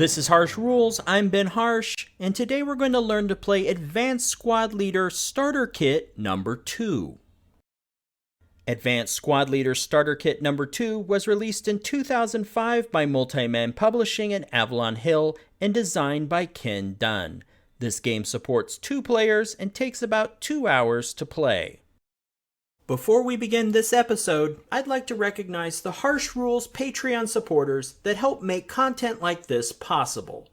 This is Harsh Rules, I'm Ben Harsh, and today we're going to learn to play Advanced Squad Leader Starter Kit number 2. Advanced Squad Leader Starter Kit number 2 was released in 2005 by Multiman Publishing and Avalon Hill and designed by Ken Dunn. This game supports 2 players and takes about 2 hours to play. Before we begin this episode, I'd like to recognize the Harsh Rules Patreon supporters that help make content like this possible.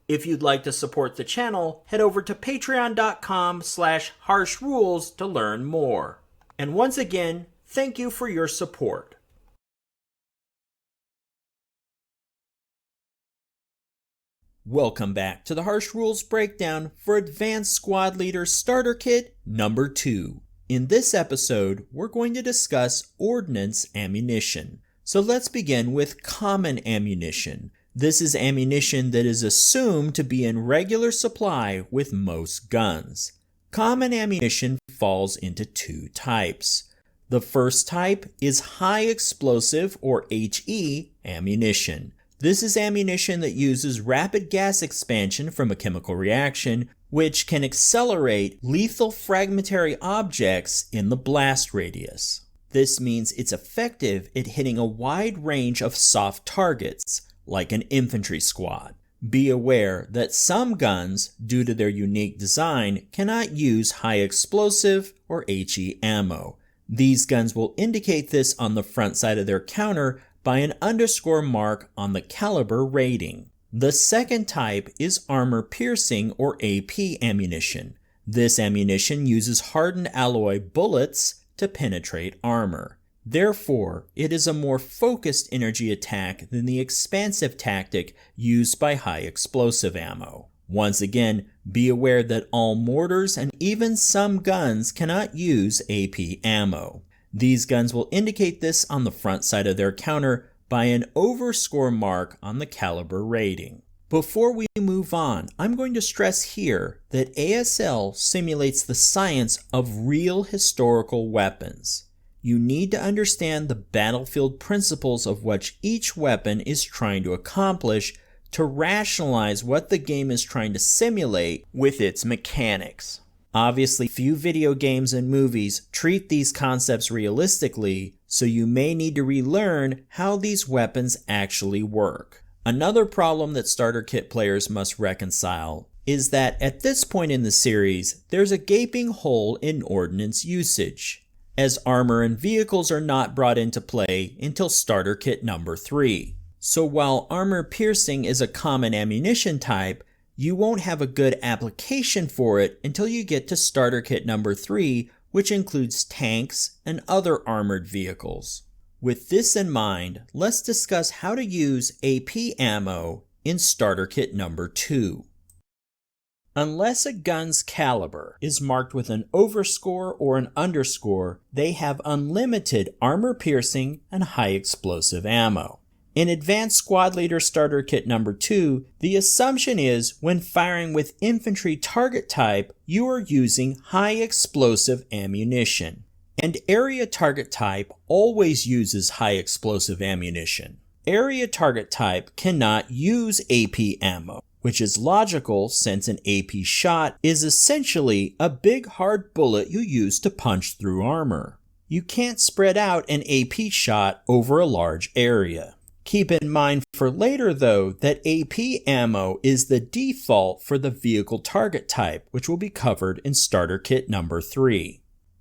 If you'd like to support the channel, head over to patreon.com/harshrules to learn more. And once again, thank you for your support. Welcome back to the Harsh Rules breakdown for Advanced Squad Leader Starter Kit number 2. In this episode, we're going to discuss ordnance ammunition. So let's begin with common ammunition. This is ammunition that is assumed to be in regular supply with most guns. Common ammunition falls into 2 types. The first type is high explosive or HE ammunition. This is ammunition that uses rapid gas expansion from a chemical reaction, which can accelerate lethal fragmentary objects in the blast radius. This means it's effective at hitting a wide range of soft targets, like an infantry squad. Be aware that some guns, due to their unique design, cannot use high explosive or HE ammo. These guns will indicate this on the front side of their counter by an underscore mark on the caliber rating. The second type is armor-piercing or AP ammunition. This ammunition uses hardened alloy bullets to penetrate armor. Therefore, it is a more focused energy attack than the expansive tactic used by high explosive ammo. Once again, be aware that all mortars and even some guns cannot use AP ammo. These guns will indicate this on the front side of their counter by an overscore mark on the caliber rating. Before we move on, I'm going to stress here that ASL simulates the science of real historical weapons. You need to understand the battlefield principles of what each weapon is trying to accomplish to rationalize what the game is trying to simulate with its mechanics. Obviously, few video games and movies treat these concepts realistically, so you may need to relearn how these weapons actually work. Another problem that starter kit players must reconcile is that at this point in the series, there's a gaping hole in ordnance usage, as armor and vehicles are not brought into play until starter kit number 3. So while armor piercing is a common ammunition type, you won't have a good application for it until you get to starter kit number 3, which includes tanks and other armored vehicles. With this in mind, let's discuss how to use AP ammo in starter kit number 2. Unless a gun's caliber is marked with an overscore or an underscore, they have unlimited armor piercing and high explosive ammo. In Advanced Squad Leader Starter Kit number 2, the assumption is when firing with infantry target type, you are using high explosive ammunition. And area target type always uses high explosive ammunition. Area target type cannot use AP ammo, which is logical since an AP shot is essentially a big hard bullet you use to punch through armor. You can't spread out an AP shot over a large area. Keep in mind for later though that AP ammo is the default for the vehicle target type, which will be covered in starter kit number 3.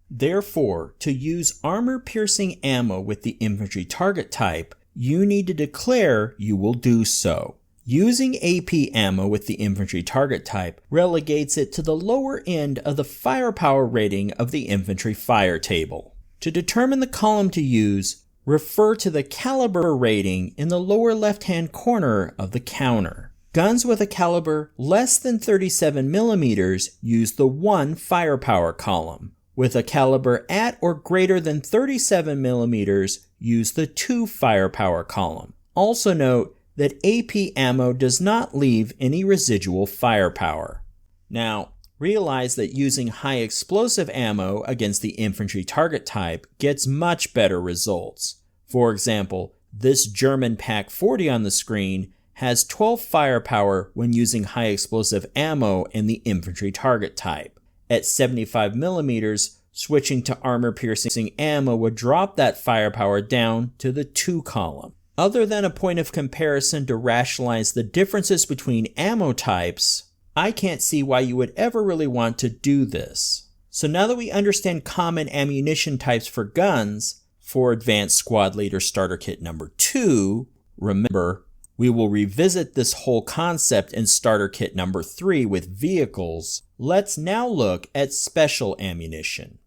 Therefore, to use armor-piercing ammo with the infantry target type, you need to declare you will do so. Using AP ammo with the infantry target type relegates it to the lower end of the firepower rating of the infantry fire table. To determine the column to use, refer to the caliber rating in the lower left-hand corner of the counter. Guns with a caliber less than 37 millimeters use the 1 firepower column. With a caliber at or greater than 37 millimeters, use the 2 firepower column. Also note that AP ammo does not leave any residual firepower. Now, realize that using high explosive ammo against the infantry target type gets much better results. For example, this German Pak 40 on the screen has 12 firepower when using high explosive ammo in the infantry target type. At 75 millimeters, switching to armor-piercing ammo would drop that firepower down to the 2 column. Other than a point of comparison to rationalize the differences between ammo types, I can't see why you would ever really want to do this. So now that we understand common ammunition types for guns, for Advanced Squad Leader Starter Kit number 2, remember, we will revisit this whole concept in Starter Kit number 3 with vehicles. Let's now look at special ammunition.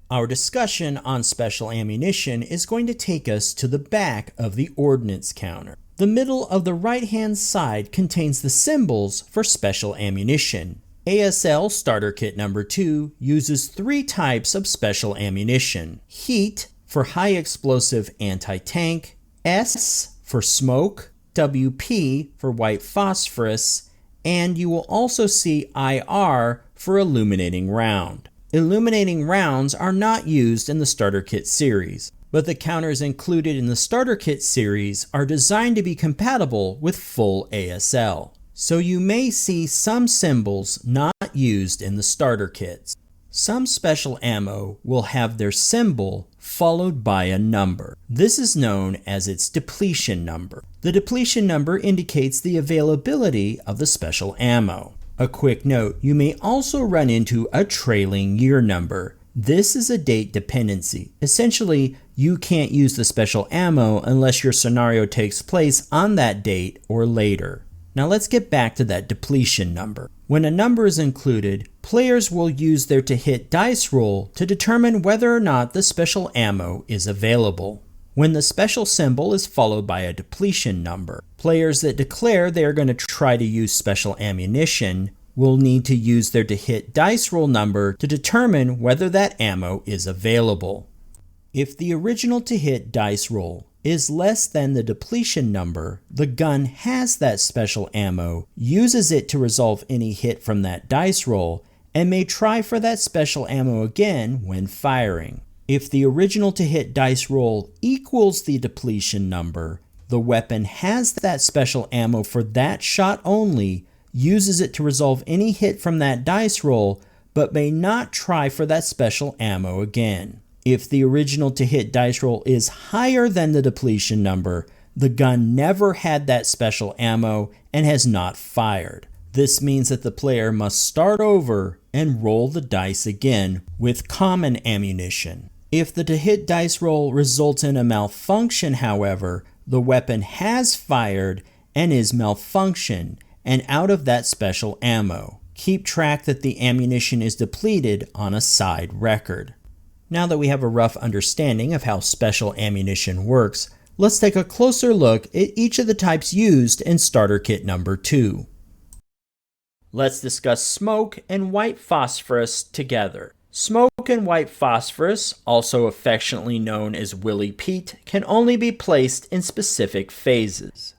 Our discussion on special ammunition is going to take us to the back of the ordnance counter. The middle of the right-hand side contains the symbols for special ammunition. ASL Starter Kit number 2 uses 3 types of special ammunition. Heat for high explosive anti-tank, S for smoke, WP for white phosphorus, and you will also see IR for illuminating round. Illuminating rounds are not used in the Starter Kit series, but the counters included in the Starter Kit series are designed to be compatible with full ASL. So you may see some symbols not used in the starter kits. Some special ammo will have their symbol followed by a number. This is known as its depletion number. The depletion number indicates the availability of the special ammo. A quick note, you may also run into a trailing year number. This is a date dependency. Essentially, you can't use the special ammo unless your scenario takes place on that date or later. Now let's get back to that depletion number. When a number is included, players will use their to hit dice roll to determine whether or not the special ammo is available. When the special symbol is followed by a depletion number, players that declare they are going to try to use special ammunition will need to use their to hit dice roll number to determine whether that ammo is available. If the original to hit dice roll is less than the depletion number, the gun has that special ammo, uses it to resolve any hit from that dice roll, and may try for that special ammo again when firing. If the original to hit dice roll equals the depletion number, the weapon has that special ammo for that shot only, uses it to resolve any hit from that dice roll, but may not try for that special ammo again. If the original to hit dice roll is higher than the depletion number, the gun never had that special ammo and has not fired. This means that the player must start over and roll the dice again with common ammunition. If the to hit dice roll results in a malfunction, however, the weapon has fired and is malfunctioned and out of that special ammo. Keep track that the ammunition is depleted on a side record. Now that we have a rough understanding of how special ammunition works, let's take a closer look at each of the types used in Starter Kit number 2. Let's discuss smoke and white phosphorus together. Smoke and white phosphorus, also affectionately known as Willy Pete, can only be placed in specific phases.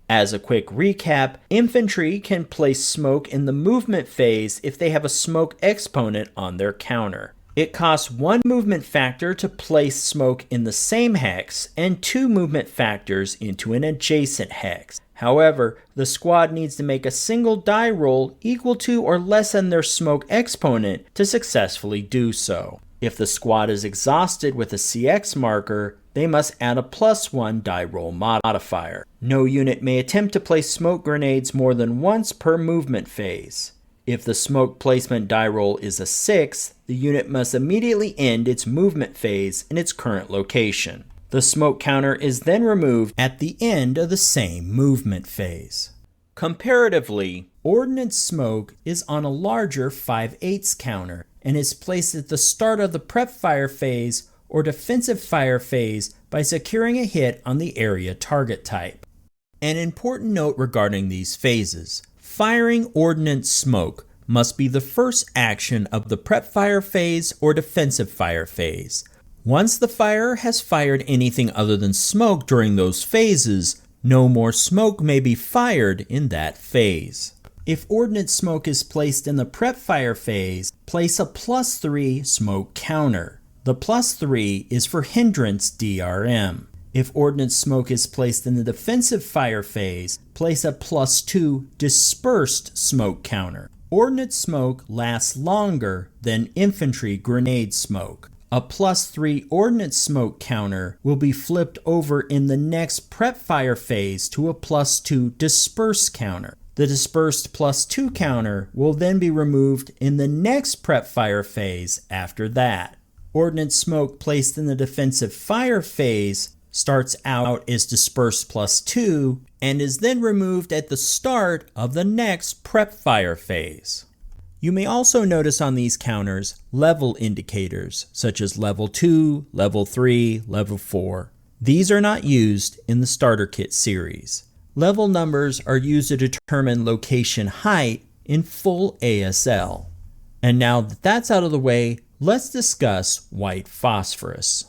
As a quick recap, infantry can place smoke in the movement phase if they have a smoke exponent on their counter. It costs 1 movement factor to place smoke in the same hex and 2 movement factors into an adjacent hex. However, the squad needs to make a single die roll equal to or less than their smoke exponent to successfully do so. If the squad is exhausted with a CX marker, they must add a +1 die roll modifier. No unit may attempt to place smoke grenades more than once per movement phase. If the smoke placement die roll is a 6, the unit must immediately end its movement phase in its current location. The smoke counter is then removed at the end of the same movement phase. Comparatively, ordnance smoke is on a larger 5/8 counter and is placed at the start of the prep fire phase or defensive fire phase by securing a hit on the area target type. An important note regarding these phases: firing ordnance smoke must be the first action of the prep fire phase or defensive fire phase. Once the firer has fired anything other than smoke during those phases, no more smoke may be fired in that phase. If ordnance smoke is placed in the prep fire phase, place a +3 smoke counter. The +3 is for hindrance DRM. If ordnance smoke is placed in the defensive fire phase, place a +2 dispersed smoke counter. Ordnance smoke lasts longer than infantry grenade smoke. A +3 ordnance smoke counter will be flipped over in the next prep fire phase to a +2 disperse counter. The dispersed +2 counter will then be removed in the next prep fire phase after that. Ordnance smoke placed in the defensive fire phase starts out as dispersed +2 and is then removed at the start of the next prep fire phase. You may also notice on these counters level indicators such as level 2, level 3, level 4. These are not used in the starter kit series. Level numbers are used to determine location height in full ASL. And now that that's out of the way, let's discuss white phosphorus.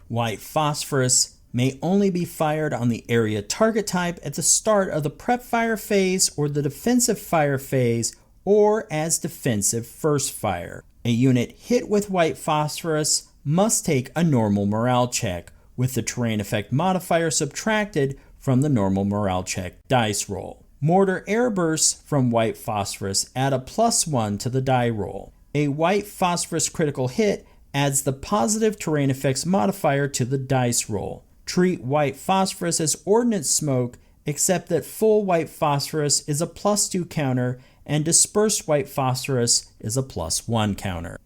White phosphorus may only be fired on the area target type at the start of the prep fire phase or the defensive fire phase, or as defensive first fire. A unit hit with white phosphorus must take a normal morale check, with the terrain effect modifier subtracted from the normal morale check dice roll. Mortar airbursts from white phosphorus add a +1 to the die roll. A white phosphorus critical hit adds the positive terrain effects modifier to the dice roll. Treat white phosphorus as ordnance smoke, except that full white phosphorus is a +2 counter and dispersed white phosphorus is a +1 counter.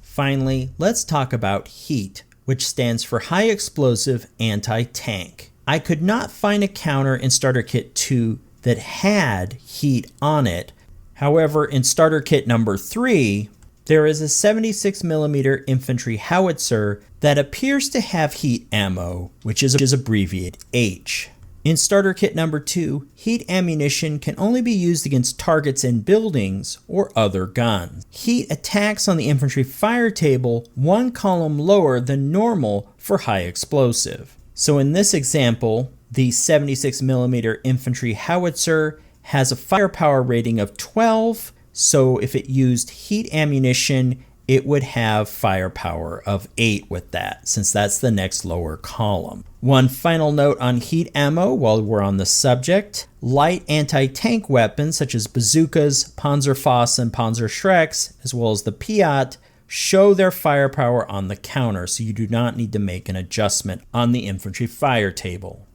Finally, let's talk about heat, which stands for high explosive anti-tank. I could not find a counter in Starter Kit 2 that had heat on it. However, in Starter Kit number 3, there is a 76mm infantry howitzer that appears to have heat ammo, which is abbreviated H. In Starter Kit number 2, heat ammunition can only be used against targets in buildings or other guns. Heat attacks on the infantry fire table one column lower than normal for high explosive. So in this example, the 76mm infantry howitzer has a firepower rating of 12, so if it used heat ammunition, it would have firepower of 8 with that, since that's the next lower column. One final note on heat ammo while we're on the subject. Light anti-tank weapons such as bazookas, Panzerfaust, and Panzerschrecks, as well as the Piat, show their firepower on the counter, so you do not need to make an adjustment on the infantry fire table.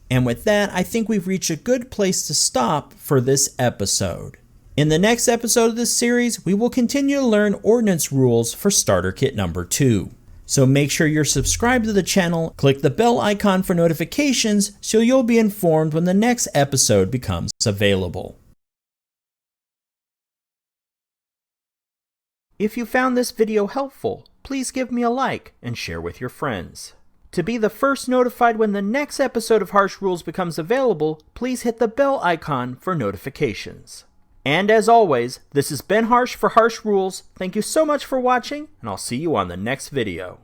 And with that, I think we've reached a good place to stop for this episode. In the next episode of this series, we will continue to learn ordnance rules for Starter Kit number 2. So make sure you're subscribed to the channel, click the bell icon for notifications so you'll be informed when the next episode becomes available. If you found this video helpful, please give me a like and share with your friends. To be the first notified when the next episode of Harsh Rules becomes available, please hit the bell icon for notifications. And as always, this has been Harsh for Harsh Rules. Thank you so much for watching, and I'll see you on the next video.